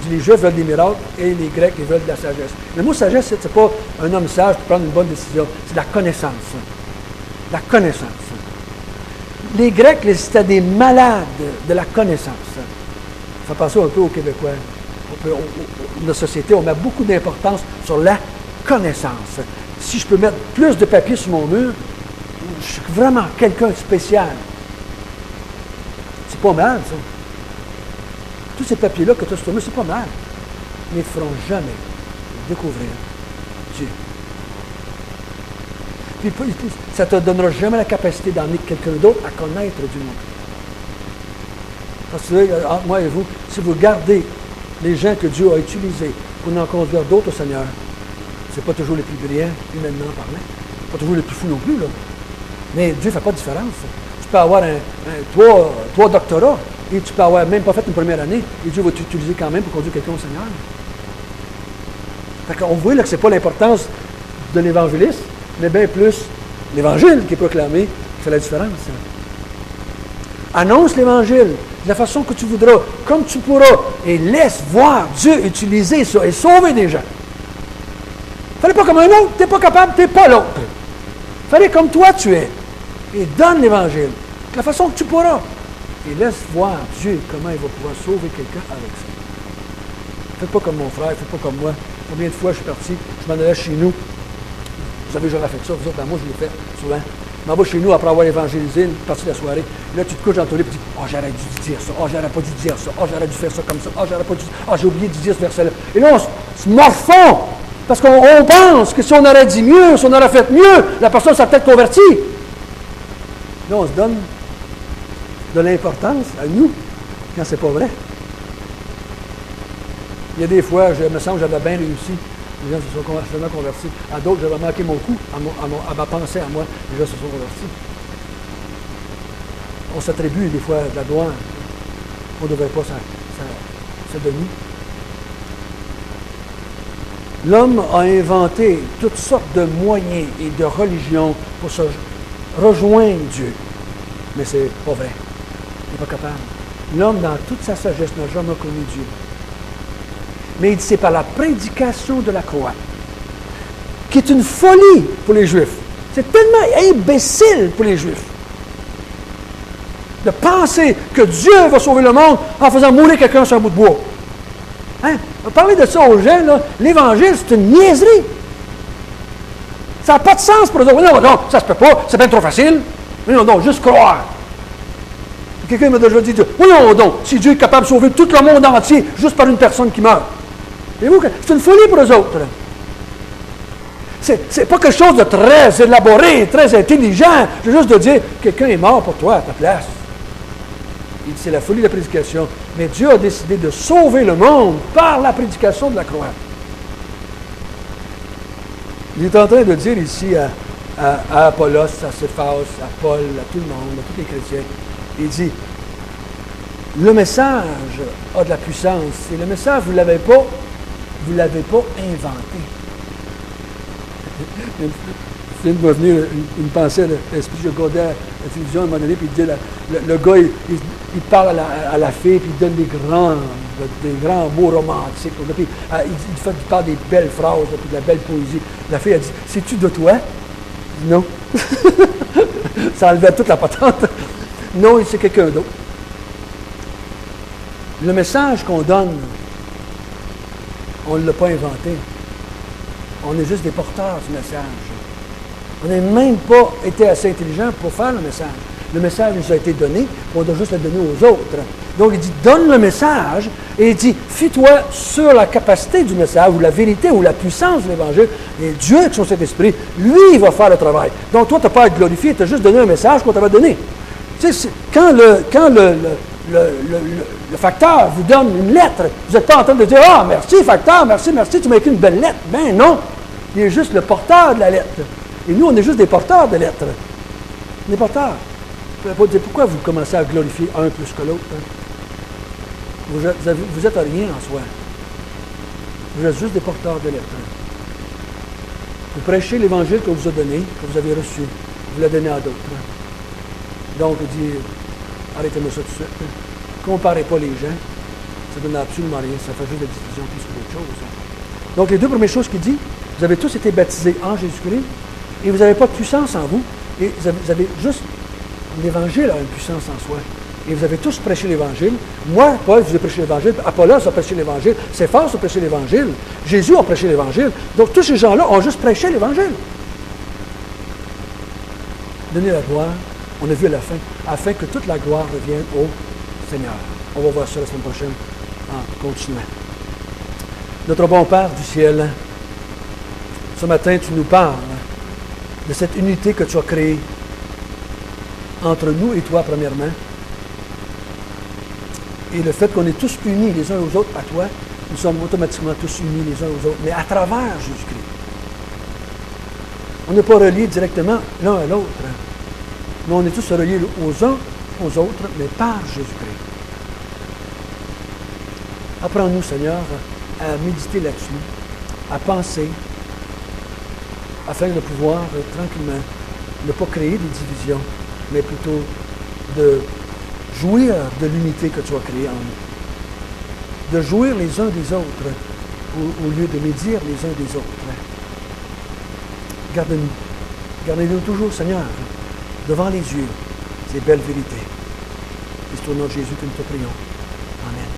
les Juifs veulent des miracles, et les Grecs, ils veulent de la sagesse. Le mot sagesse, ce n'est pas un homme sage pour prendre une bonne décision, c'est la connaissance. La connaissance. Les Grecs, c'était des malades de la connaissance. Ça passe un peu aux Québécois. Notre société, on met beaucoup d'importance sur la connaissance. Si je peux mettre plus de papier sur mon mur, je suis vraiment quelqu'un de spécial. C'est pas mal, ça. Tous ces papiers-là que tu as sur ton mur, c'est pas mal. Mais ils ne feront jamais découvrir Dieu. Puis, ça ne te donnera jamais la capacité d'emmener quelqu'un d'autre à connaître Dieu non plus. Parce que, entre moi et vous, si vous gardez les gens que Dieu a utilisés pour en conduire d'autres au Seigneur, ce n'est pas toujours les plus brillants, humainement parlant. Pas toujours les plus fous non plus, là. Mais Dieu ne fait pas de différence. Tu peux avoir trois doctorats et tu peux avoir même pas fait une première année et Dieu va t'utiliser quand même pour conduire quelqu'un au Seigneur. Fait qu'on voit là, que ce n'est pas l'importance de l'évangéliste, mais bien plus l'Évangile qui est proclamé qui fait la différence. Annonce l'Évangile de la façon que tu voudras, comme tu pourras, et laisse voir Dieu utiliser ça et sauver des gens. Fallait pas comme un autre, tu n'es pas capable, tu n'es pas l'autre. Fallait comme toi tu es. Et donne l'Évangile de la façon que tu pourras. Et laisse voir Dieu comment il va pouvoir sauver quelqu'un avec ça. Faites pas comme mon frère, faites pas comme moi. Combien de fois je suis parti, je m'en allais chez nous. Vous savez, j'aurais fait ça, vous autres, ben moi je l'ai fait souvent. Je m'en vais chez nous après avoir évangélisé une partie de la soirée. Et là, tu te couches dans ton lit et tu dis, oh, j'aurais dû dire ça, oh, j'aurais pas dû dire ça, oh, j'aurais dû faire ça comme ça, oh, j'aurais pas dû, oh, j'ai oublié de dire ce verset-là. Et là, on se morfond, parce qu'on pense que si on aurait dit mieux, si on aurait fait mieux, la personne s'est peut-être convertie. Là, on se donne de l'importance à nous, quand c'est pas vrai. Il y a des fois, je me sens que j'avais bien réussi. Les gens se sont vraiment convertis. À d'autres, j'avais manqué mon coup, à ma pensée à moi. Les gens se sont convertis. On s'attribue des fois de la gloire. On ne devrait pas se donner. L'homme a inventé toutes sortes de moyens et de religions pour se rejoindre Dieu. Mais c'est pas vrai. Il n'est pas capable. L'homme, dans toute sa sagesse, n'a jamais connu Dieu. Mais il dit, c'est par la prédication de la croix, qui est une folie pour les Juifs. C'est tellement imbécile pour les Juifs de penser que Dieu va sauver le monde en faisant mourir quelqu'un sur un bout de bois. Hein? Parler de ça aux gens, là, l'Évangile, c'est une niaiserie. Ça n'a pas de sens pour eux. Non, non, ça se peut pas, c'est bien trop facile. Mais non, non, juste croire. Quelqu'un m'a déjà dit, oui, non, donc, si Dieu est capable de sauver tout le monde entier juste par une personne qui meurt. Voyez-vous que c'est une folie pour eux autres. C'est pas quelque chose de très élaboré, très intelligent. C'est juste de dire, quelqu'un est mort pour toi à ta place. C'est la folie de la prédication. Mais Dieu a décidé de sauver le monde par la prédication de la croix. Il est en train de dire ici à Apollos, à Céphas, à Paul, à tout le monde, à tous les chrétiens, il dit, le message a de la puissance. Et le message, vous ne l'avez pas inventé. Il vient de venir une pensée à l'esprit, je regardais la télévision à un moment donné, puis il dit, le gars, il parle à la fille, puis il donne des grands mots romantiques. Puis, il parle des belles phrases, puis de la belle poésie. La fille a dit, c'est-tu de toi? Non. Ça enlevait toute la patente. Non, c'est quelqu'un d'autre. Le message qu'on donne, on ne l'a pas inventé. On est juste des porteurs du message. On n'a même pas été assez intelligent pour faire le message. Le message nous a été donné, on doit juste le donner aux autres. Donc il dit, donne le message, et il dit, fie-toi sur la capacité du message, ou la vérité, ou la puissance de l'Évangile, et Dieu, avec son Saint-Esprit, lui, il va faire le travail. Donc toi, tu n'as pas à être glorifié, tu as juste donné un message qu'on t'avait donné. Tu sais, quand le facteur vous donne une lettre, vous n'êtes pas en train de dire, ah, merci, facteur, merci, tu m'as écrit une belle lettre. Ben non, il est juste le porteur de la lettre. Et nous, on est juste des porteurs de lettres. Des porteurs. Pourquoi vous commencez à glorifier un plus que l'autre? Hein? Vous êtes rien en soi. Vous êtes juste des porteurs de lettres. Vous prêchez l'Évangile qu'on vous a donné, que vous avez reçu. vous la donnez à d'autres. Donc, il dit, arrêtez-moi ça tout de suite. Comparez pas les gens. Ça ne donne absolument rien. Ça fait juste de la division plus que d'autres choses. Donc, les deux premières choses qu'il dit, vous avez tous été baptisés en Jésus-Christ et vous n'avez pas de puissance en vous. Et vous avez juste l'Évangile a une puissance en soi. Et vous avez tous prêché l'Évangile. Moi, Paul, je vous ai prêché l'Évangile. Apollos a prêché l'Évangile. Céphas a prêché l'Évangile. Jésus a prêché l'Évangile. Donc, tous ces gens-là ont juste prêché l'Évangile. Donnez la gloire, on a vu à la fin, afin que toute la gloire revienne au Seigneur. On va voir ça la semaine prochaine en continuant. Notre bon Père du ciel, ce matin, tu nous parles de cette unité que tu as créée entre nous et toi, premièrement. Et le fait qu'on est tous unis les uns aux autres à toi, nous sommes automatiquement tous unis les uns aux autres, mais à travers Jésus-Christ. On n'est pas reliés directement l'un à l'autre, mais on est tous reliés aux uns aux autres, mais par Jésus-Christ. Apprends-nous, Seigneur, à méditer là-dessus, à penser, afin de pouvoir tranquillement ne pas créer des divisions, mais plutôt de jouir de l'unité que tu as créée en nous. De jouir les uns des autres au lieu de médire les uns des autres. Garde-nous. Gardez-nous toujours, Seigneur, devant les yeux, ces belles vérités. C'est au nom de Jésus que nous te prions.